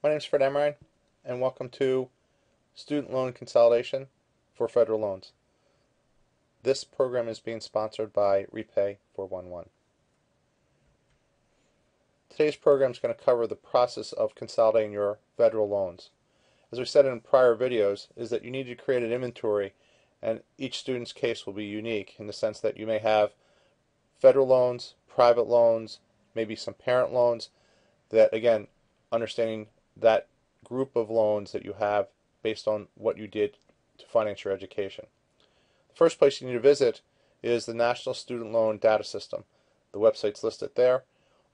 My name is Fred Emerine, and welcome to Student Loan Consolidation for Federal Loans. This program is being sponsored by Repay 411. Today's program is going to cover the process of consolidating your federal loans. As we said in prior videos, is that you need to create an inventory, and each student's case will be unique in the sense that you may have federal loans, private loans, maybe some parent loans, that again, understanding that group of loans that you have based on what you did to finance your education. The first place you need to visit is the National Student Loan Data System. The website's listed there.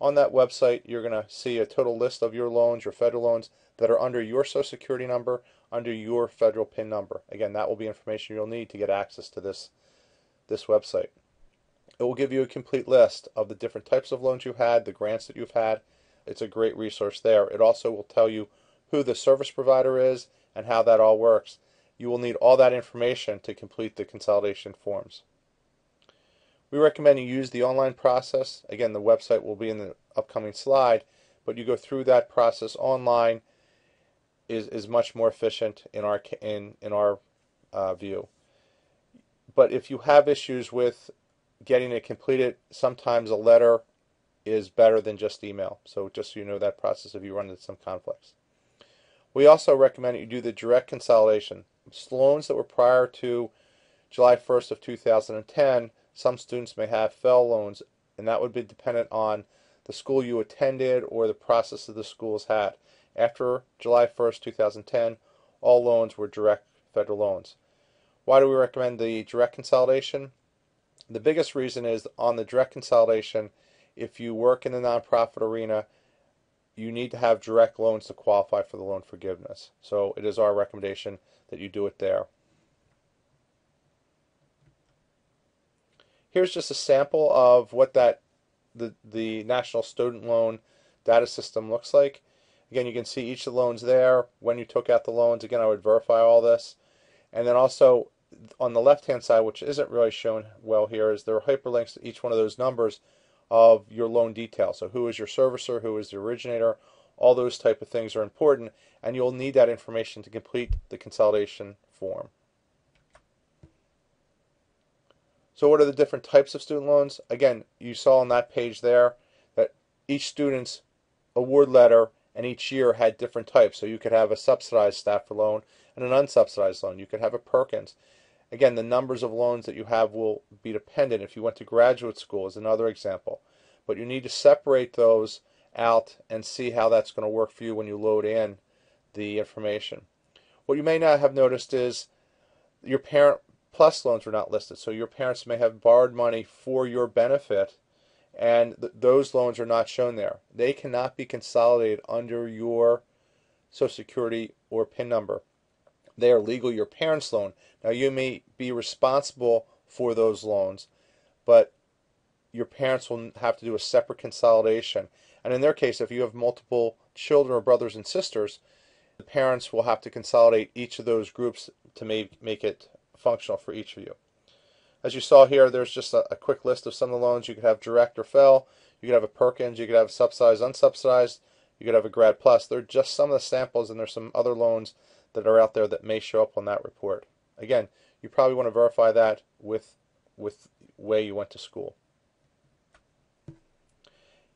On that website, you're going to see a total list of your loans, your federal loans, that are under your Social Security number, under your federal PIN number. Again, that will be information you'll need to get access to this website. It will give you a complete list of the different types of loans you've had, the grants that you've had. It's a great resource there. It also will tell you who the service provider is and how that all works. You will need all that information to complete the consolidation forms. We recommend you use the online process. Again, the website will be in the upcoming slide, but you go through that process online is much more efficient in our view. But if you have issues with getting it completed, sometimes a letter is better than just email. So just so you know that process if you run into some conflicts. We also recommend that you do the direct consolidation. Loans that were prior to July 1st of 2010, some students may have FFEL loans, and that would be dependent on the school you attended or the process that the schools had. After July 1st, 2010, all loans were direct federal loans. Why do we recommend the direct consolidation? The biggest reason is on the direct consolidation, if you work in the nonprofit arena, you need to have direct loans to qualify for the loan forgiveness. So it is our recommendation that you do it there. Here's just a sample of what the National Student Loan Data System looks like. Again, you can see each of the loans there, when you took out the loans. Again, I would verify all this. And then also on the left-hand side, which isn't really shown well here, is there are hyperlinks to each one of those numbers of your loan details. So who is your servicer, who is the originator, all those type of things are important, and you'll need that information to complete the consolidation form. So what are the different types of student loans? Again, you saw on that page there that each student's award letter and each year had different types. So you could have a subsidized Stafford loan and an unsubsidized loan. You could have a Perkins. Again, the numbers of loans that you have will be dependent. If you went to graduate school is another example. But you need to separate those out and see how that's going to work for you when you load in the information. What you may not have noticed is your Parent Plus loans were not listed. So your parents may have borrowed money for your benefit, and those loans are not shown there. They cannot be consolidated under your Social Security or PIN number. They are legally your parents' loan. Now you may be responsible for those loans, but your parents will have to do a separate consolidation. And in their case, if you have multiple children or brothers and sisters, the parents will have to consolidate each of those groups to make it functional for each of you. As you saw here, there's just a quick list of some of the loans. You could have direct or FFEL. You could have a Perkins. You could have a subsidized, unsubsidized. You could have a Grad Plus. They're just some of the samples, and there's some other loans that are out there that may show up on that report. Again, you probably want to verify that with way you went to school.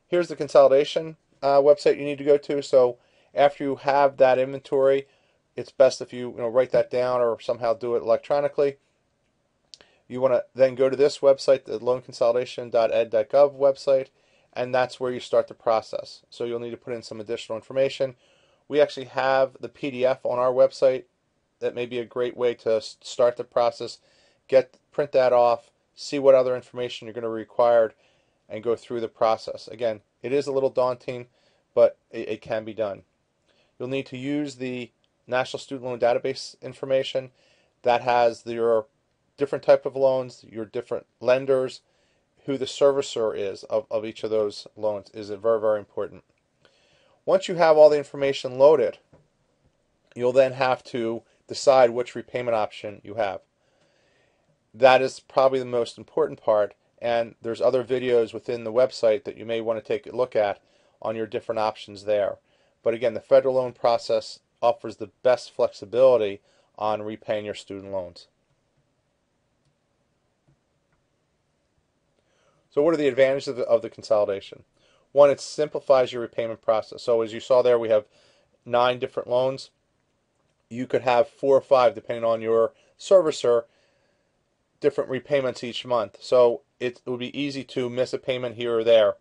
Here's the consolidation website you need to go to. So after you have that inventory, it's best if you write that down or somehow do it electronically. You want to then go to this website, the loanconsolidation.ed.gov website, and that's where you start the process. So you'll need to put in some additional information. We actually have the PDF on our website. That may be a great way to start the process. Print that off, see what other information you're going to require, and go through the process. Again, it is a little daunting, but it can be done. You'll need to use the National Student Loan Database information. That has your different type of loans, your different lenders, who the servicer is of each of those loans is very, very important. Once you have all the information loaded, you'll then have to decide which repayment option you have. That is probably the most important part, and there's other videos within the website that you may want to take a look at on your different options there. But again, the federal loan process offers the best flexibility on repaying your student loans. So what are the advantages of the consolidation? One, it simplifies your repayment process. So as you saw there, we have 9 different loans. You could have 4 or 5, depending on your servicer, different repayments each month. So it would be easy to miss a payment here or there.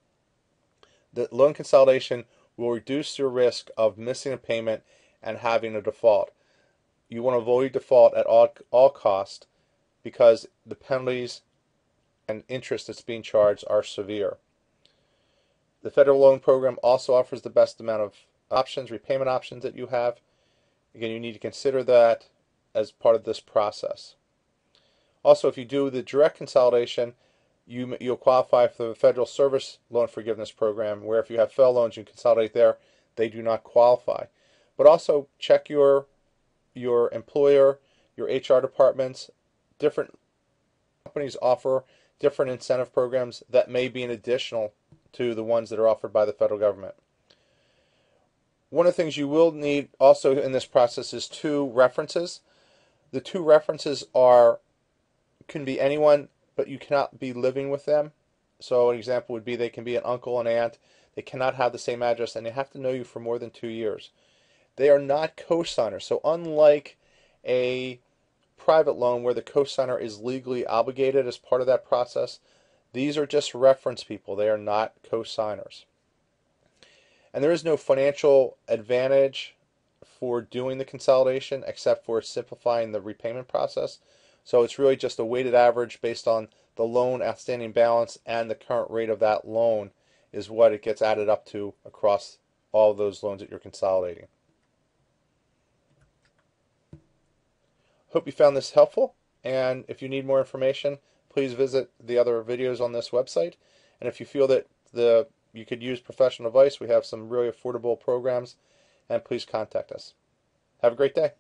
The loan consolidation will reduce your risk of missing a payment and having a default. You want to avoid default at all costs because the penalties and interest that's being charged are severe. The federal loan program also offers the best amount of options, repayment options that you have. Again, you need to consider that as part of this process. Also, if you do the direct consolidation, you'll qualify for the Federal Service Loan Forgiveness Program, where if you have FFEL loans, you consolidate there, they do not qualify. But also check your employer, your HR departments. Different companies offer different incentive programs that may be an additional to the ones that are offered by the federal government. One of the things you will need also in this process is 2 references. The 2 references can be anyone, but you cannot be living with them. So an example would be they can be an uncle and aunt. They cannot have the same address, and they have to know you for more than 2 years. They are not co-signers. So unlike a private loan where the co-signer is legally obligated as part of that process, these are just reference people. They are not co-signers. And there is no financial advantage for doing the consolidation except for simplifying the repayment process. So it's really just a weighted average based on the loan outstanding balance and the current rate of that loan is what it gets added up to across all of those loans that you're consolidating. Hope you found this helpful, and if you need more information, please visit the other videos on this website. And if you feel that you could use professional advice, we have some really affordable programs, and please contact us. Have a great day.